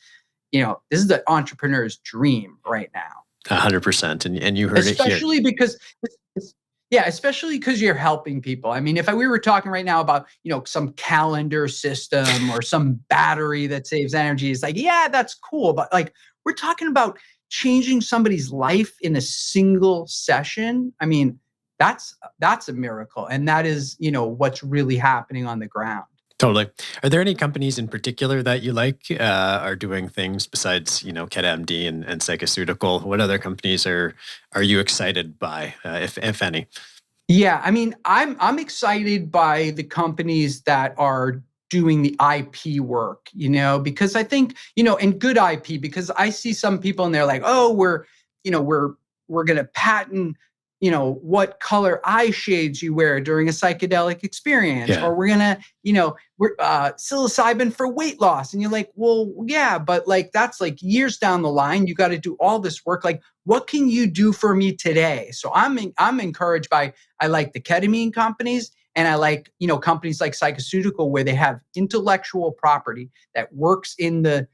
this is the entrepreneur's dream right now. 100%. And you heard especially it here. Because, especially because you're helping people. I mean, if we were talking right now about, some calendar system or some battery that saves energy, it's like, yeah, that's cool. But like, we're talking about changing somebody's life in a single session. I mean, that's a miracle. And that is, what's really happening on the ground. Totally. Are there any companies in particular that you like are doing things besides, KetMD and Psychoceutical? What other companies are you excited by, if any? Yeah, I mean, I'm excited by the companies that are doing the IP work, because I think, and good IP, because I see some people and they're like, oh, we're going to patent, what color eye shades you wear during a psychedelic experience, or we're going to, we're psilocybin for weight loss. And you're like, well, yeah, but like, that's like years down the line. You got to do all this work. Like, what can you do for me today? So I'm encouraged by, I like the ketamine companies, and I like, companies like Psychoceutical, where they have intellectual property that works in the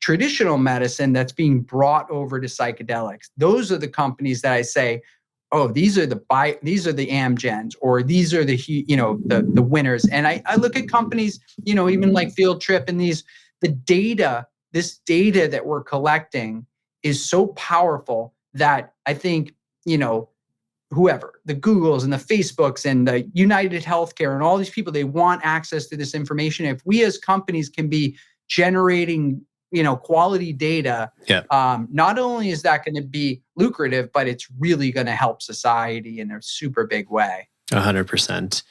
traditional medicine that's being brought over to psychedelics. Those are the companies that I say, oh, these are the Amgens, or these are the the winners. And I look at companies, even like Field Trip, and this data that we're collecting is so powerful that I think, whoever, the Googles and the Facebooks and the United Healthcare and all these people, they want access to this information. If we as companies can be generating, quality data, not only is that going to be lucrative, but it's really going to help society in a super big way. 100%.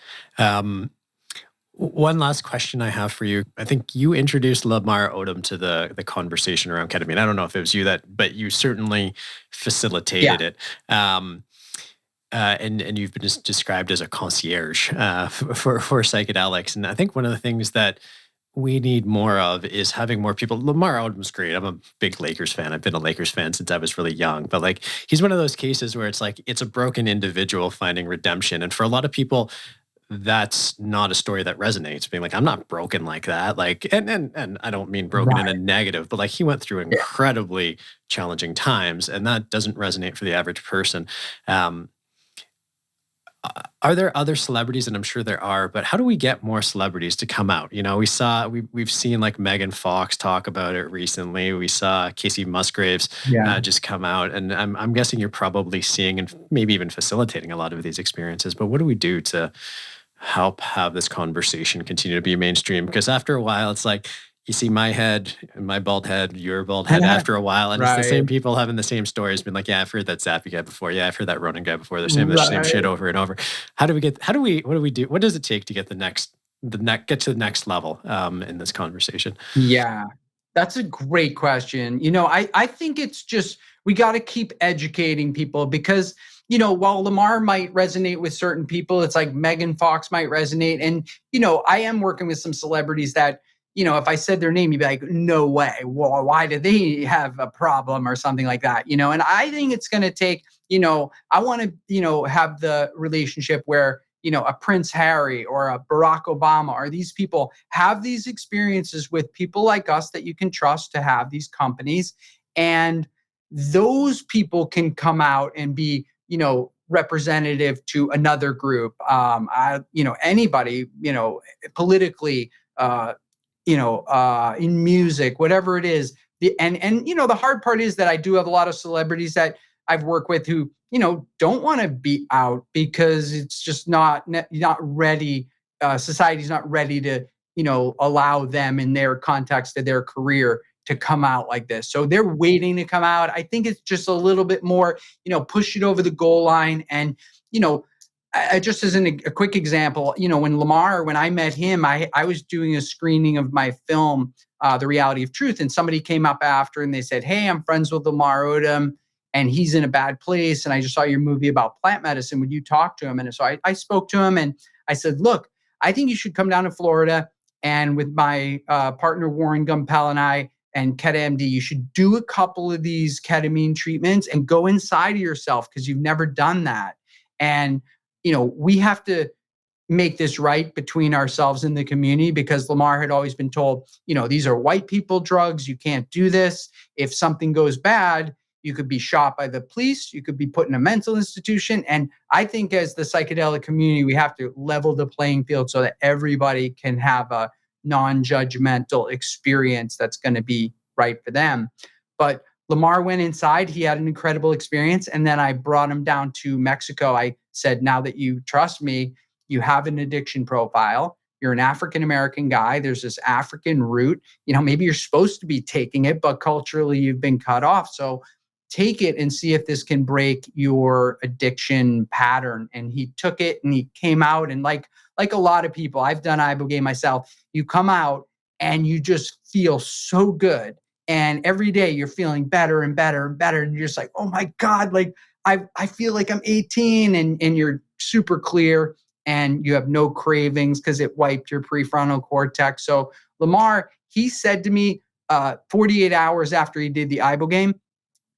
One last question I have for you. I think you introduced Lamar Odom to the conversation around ketamine. I don't know if it was you but you certainly facilitated it. And you've been described as a concierge for psychedelics. And I think one of the things that we need more of is having more people. Lamar Odom's great. I'm a big Lakers fan. I've been a Lakers fan since I was really young. But like, he's one of those cases where it's like, it's a broken individual finding redemption. And for a lot of people, that's not a story that resonates. Being like, I'm not broken like that. Like, and I don't mean broken in a negative, but like, he went through incredibly challenging times, and that doesn't resonate for the average person. Are there other celebrities? And I'm sure there are, but how do we get more celebrities to come out? We've seen like Megan Fox talk about it recently. We saw Casey Musgraves just come out, and I'm guessing you're probably seeing and maybe even facilitating a lot of these experiences. But what do we do to help have this conversation continue to be mainstream? Because after a while, it's like, you see my head, my bald head, your bald head after a while, and it's the same people having the same stories. Been like, yeah, I've heard that Zappy guy before. Yeah, I've heard that Ronan guy before. They're saying the same shit over and over. What do we do? What does it take to get get to the next level in this conversation? Yeah, that's a great question. I think it's just, we got to keep educating people, because while Lamar might resonate with certain people, it's like Megan Fox might resonate. And, I am working with some celebrities that, if I said their name, you'd be like, no way. Well, why do they have a problem or something like that? And I think it's going to take, I want to, have the relationship where, a Prince Harry or a Barack Obama, or these people have these experiences with people like us that you can trust to have these companies. And those people can come out and be, representative to another group. Anybody, politically, in music, whatever it is. The hard part is that I do have a lot of celebrities that I've worked with who, don't want to be out because it's just not ready society's not ready to, allow them in their context of their career to come out like this. So they're waiting to come out. I think it's just a little bit more, push it over the goal line. And, just as a quick example, when I met him, I was doing a screening of my film, The Reality of Truth. And somebody came up after and they said, hey, I'm friends with Lamar Odom and he's in a bad place. And I just saw your movie about plant medicine. Would you talk to him? And so I spoke to him and I said, look, I think you should come down to Florida. And with my partner, Warren Gumpel, and I, and KetaMD, you should do a couple of these ketamine treatments and go inside of yourself because you've never done that. And, we have to make this right between ourselves and the community, because Lamar had always been told, these are white people drugs. You can't do this. If something goes bad, you could be shot by the police. You could be put in a mental institution. And I think as the psychedelic community, we have to level the playing field so that everybody can have a non-judgmental experience that's going to be right for them. But Lamar went inside. He had an incredible experience. And then I brought him down to Mexico. I said, now that you trust me, you have an addiction profile. You're an African-American guy. There's this African root. Maybe you're supposed to be taking it, but culturally you've been cut off. So take it and see if this can break your addiction pattern. And he took it and he came out. And like a lot of people, I've done ibogaine myself. You come out and you just feel so good. And every day you're feeling better and better and better. And you're just like, oh my God, like I feel like I'm 18 and you're super clear and you have no cravings because it wiped your prefrontal cortex. So Lamar, he said to me 48 hours after he did the ibogaine,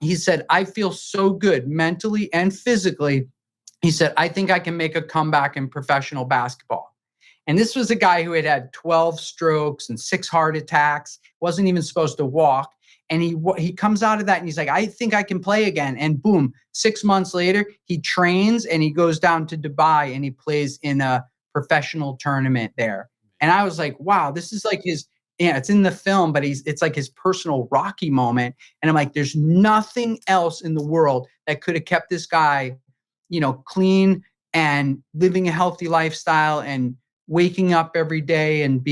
he said, I feel so good mentally and physically. He said, I think I can make a comeback in professional basketball. And this was a guy who had 12 strokes and 6 heart attacks, wasn't even supposed to walk. And he comes out of that and he's like, I think I can play again. And boom, 6 months later, he trains and he goes down to Dubai and he plays in a professional tournament there. And I was like, wow, this is like it's in the film, but it's like his personal Rocky moment. And I'm like, there's nothing else in the world that could have kept this guy, clean and living a healthy lifestyle and waking up every day and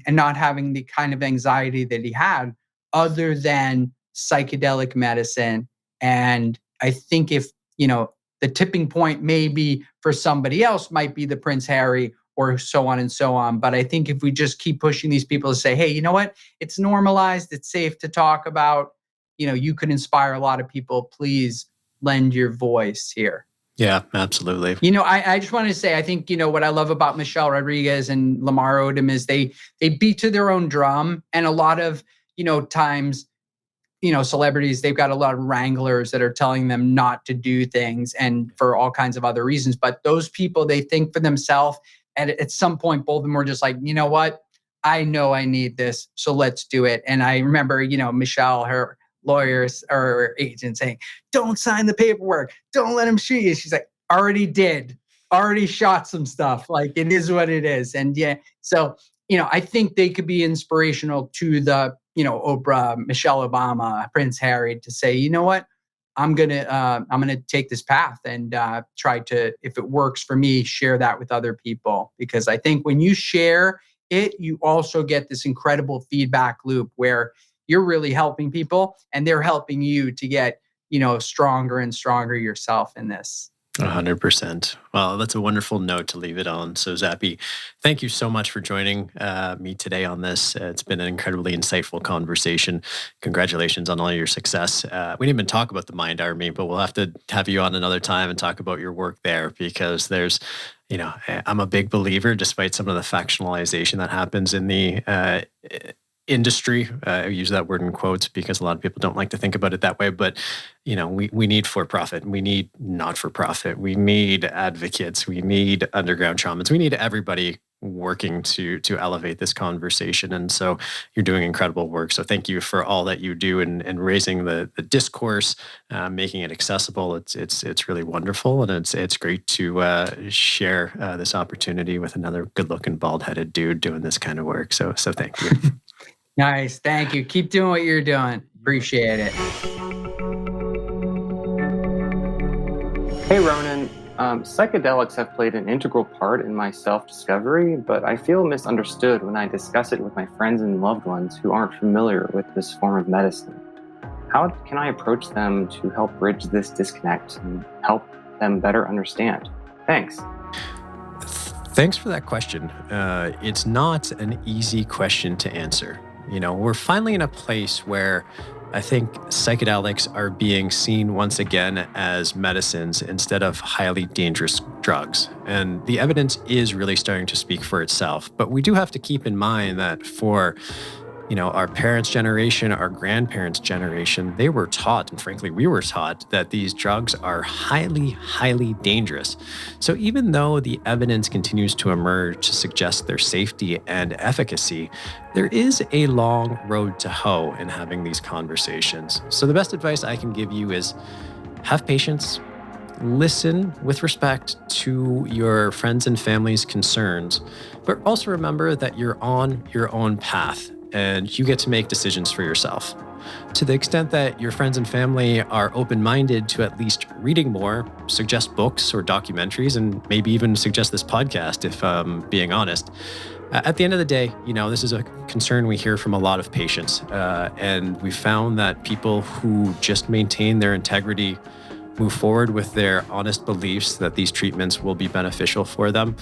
not having the kind of anxiety that he had, other than psychedelic medicine. And I think if, the tipping point maybe for somebody else might be the Prince Harry or so on and so on. But I think if we just keep pushing these people to say, hey, you know what? It's normalized. It's safe to talk about. You could inspire a lot of people. Please lend your voice here. Yeah, absolutely. I just wanted to say, I think, what I love about Michelle Rodriguez and Lamar Odom is they beat to their own drum. And a lot of, times, celebrities, they've got a lot of wranglers that are telling them not to do things and for all kinds of other reasons. But those people, they think for themselves. And at some point, both of them were just like, you know what? I know I need this, so let's do it. And I remember, Michelle, her lawyers or agent saying, don't sign the paperwork. Don't let him shoot you. She's like, already shot some stuff. Like, it is what it is. And yeah, so, I think they could be inspirational to the, Oprah, Michelle Obama, Prince Harry, to say, you know what? I'm gonna take this path and try to, if it works for me, share that with other people. Because I think when you share it, you also get this incredible feedback loop where you're really helping people and they're helping you to get, stronger and stronger yourself in this. 100%. Well, that's a wonderful note to leave it on. So, Zappy, thank you so much for joining me today on this. It's been an incredibly insightful conversation. Congratulations on all your success. We didn't even talk about the Mind Army, but we'll have to have you on another time and talk about your work there, because there's, I'm a big believer, despite some of the factionalization that happens in the industry. I use that word in quotes because a lot of people don't like to think about it that way. But, we need for-profit. We need not-for-profit. We need advocates. We need underground shamans. We need everybody working to elevate this conversation. And so you're doing incredible work. So thank you for all that you do in raising the discourse, making it accessible. It's really wonderful. And it's great to share this opportunity with another good-looking, bald-headed dude doing this kind of work. So thank you. Nice. Thank you. Keep doing what you're doing. Appreciate it. Hey, Ronan. Psychedelics have played an integral part in my self-discovery, but I feel misunderstood when I discuss it with my friends and loved ones who aren't familiar with this form of medicine. How can I approach them to help bridge this disconnect and help them better understand? Thanks. Thanks for that question. It's not an easy question to answer. We're finally in a place where I think psychedelics are being seen once again as medicines instead of highly dangerous drugs. And the evidence is really starting to speak for itself. But we do have to keep in mind that for our parents' generation, our grandparents' generation, they were taught, and frankly, we were taught that these drugs are highly, highly dangerous. So even though the evidence continues to emerge to suggest their safety and efficacy, there is a long road to hoe in having these conversations. So the best advice I can give you is have patience, listen with respect to your friends and family's concerns, but also remember that you're on your own path and you get to make decisions for yourself. To the extent that your friends and family are open-minded to at least reading more, suggest books or documentaries, and maybe even suggest this podcast, if I'm being honest. At the end of the day, this is a concern we hear from a lot of patients. And we found that people who just maintain their integrity, move forward with their honest beliefs that these treatments will be beneficial for them,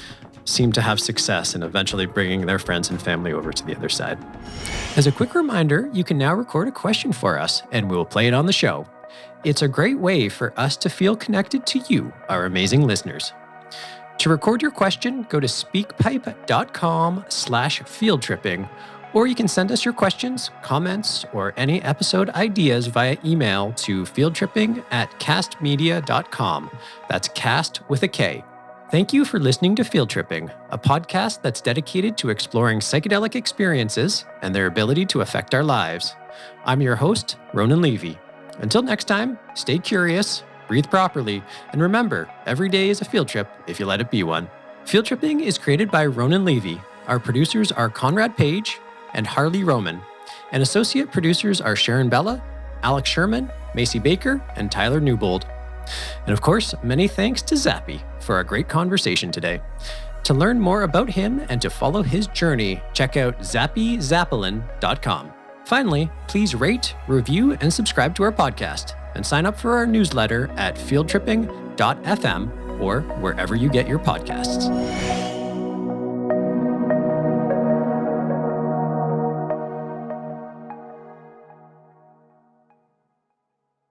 seem to have success in eventually bringing their friends and family over to the other side. As a quick reminder, you can now record a question for us and we'll play it on the show. It's a great way for us to feel connected to you, our amazing listeners. To record your question, go to speakpipe.com/fieldtripping, or you can send us your questions, comments, or any episode ideas via email to fieldtripping@castmedia.com. That's cast with a K. Thank you for listening to Field Tripping, a podcast that's dedicated to exploring psychedelic experiences and their ability to affect our lives. I'm your host, Ronan Levy. Until next time, stay curious, breathe properly, and remember, every day is a field trip if you let it be one. Field Tripping is created by Ronan Levy. Our producers are Conrad Page and Harley Roman. And associate producers are Sharon Bella, Alex Sherman, Macy Baker, and Tyler Newbold. And of course, many thanks to Zappy for a great conversation today. To learn more about him and to follow his journey, check out Zapolin.com. Finally, please rate, review, and subscribe to our podcast, and sign up for our newsletter at fieldtripping.fm or wherever you get your podcasts.